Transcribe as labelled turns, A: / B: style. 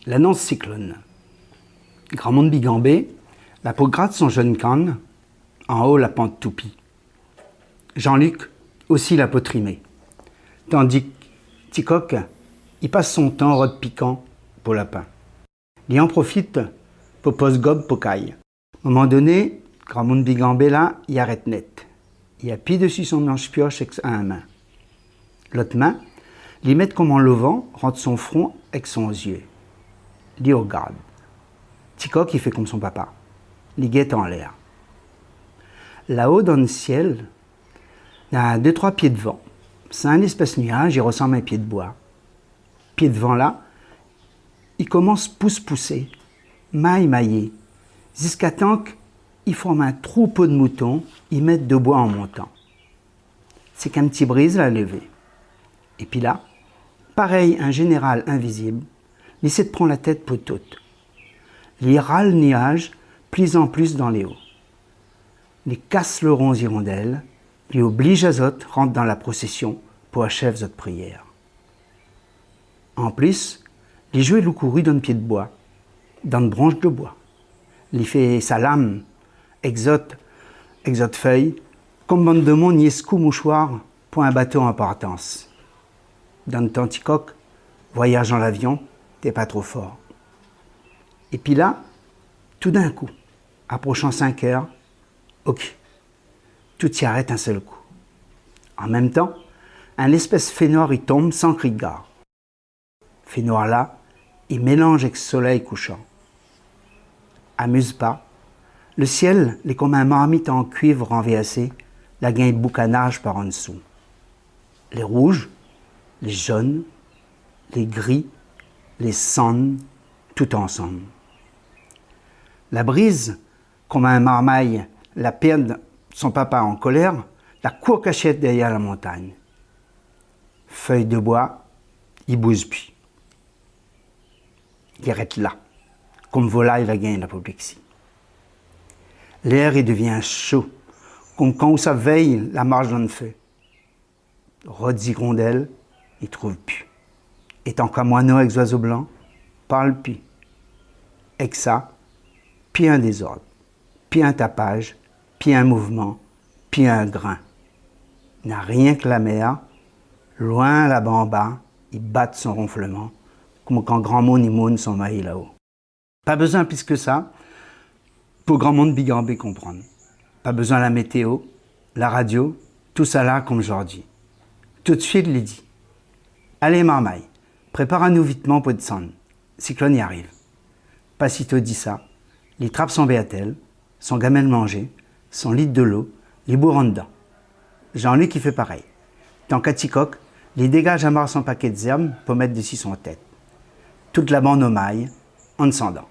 A: L'annonce cyclone. Grand monde bigambé, la peau gratte son jeune canne, en haut la pente toupie. Jean-Luc aussi la peau trimée. Tandis que Ticoc, il passe son temps rôde piquant pour lapin. Il en profite pour pose gobe pour caille. À un moment donné, grand monde bigambé là, il arrête net. Il appuie dessus son manche pioche avec un main. L'autre main, il met comme en levant, rentre son front avec son yeux. Il regarde. Ticoc, il fait comme son papa. Il guette en l'air. Là-haut, dans le ciel, il y a 2-3 pieds de vent. C'est un espèce de nuage, il ressemble à un pied de bois. Pied de vent là, il commence pousse-pousser, maille-mailler, jusqu'à temps qu'il forme un troupeau de moutons, ils mettent de bois en montant. C'est qu'un petit brise l'a levé. Et puis là, pareil, un général invisible, il essaie de prendre la tête pour toute. Il râle le nuage, plus en plus dans les hauts. Il casse le rond hirondelle, il oblige à Zot rentre dans la procession pour achever Zot prière. En plus, il joue le couru dans le pied de bois, dans une branche de bois. Il fait sa lame, exote feuille, comme bande de monde niescou mouchoir pour un bateau en partance. Dans le temps Ticoc, voyage dans l'avion, t'es pas trop fort. Et puis là, tout d'un coup, approchant 5 heures, ok, tout y arrête un seul coup. En même temps, un espèce fénoir y tombe sans cri de gare. Fénoir là, il mélange avec le soleil couchant. Amuse pas, le ciel est comme un marmite en cuivre renversé, la gain de boucanage par en dessous. Les rouges, les jaunes, les gris, les cendres, tout ensemble. La brise, comme un marmaille, la perd son papa en colère, la court cachette derrière la montagne. Feuille de bois, il bouge plus. Il arrête là, comme volaille va gagner l'apoplexie. L'air, il devient chaud, comme quand ça veille la marche dans le feu. Rôde hirondelle, il trouve plus. Et tant qu'à moineau avec oiseaux blancs, parle plus. Et que ça, puis un désordre, puis un tapage, puis un mouvement, puis un grain. Il n'a rien que la mer, loin là-bas en bas, il batte son ronflement, comme quand grand monde il moune son maïs là-haut. Pas besoin plus que ça pour grand monde bigambé comprendre. Pas besoin la météo, la radio, tout ça là comme aujourd'hui. Tout de suite, il dit. Allez marmaille, prépare-nous vitement pour descendre. Cyclone y arrive. Pas sitôt dit ça, il trappe son béatel, son gamelle mangé, son litre de l'eau, les bourre en dedans. Jean-Luc il fait pareil. Tant qu'à Ticoc, il dégage à marre son paquet de herbes pour mettre dessus son tête. Toute la bande au maille, en descendant.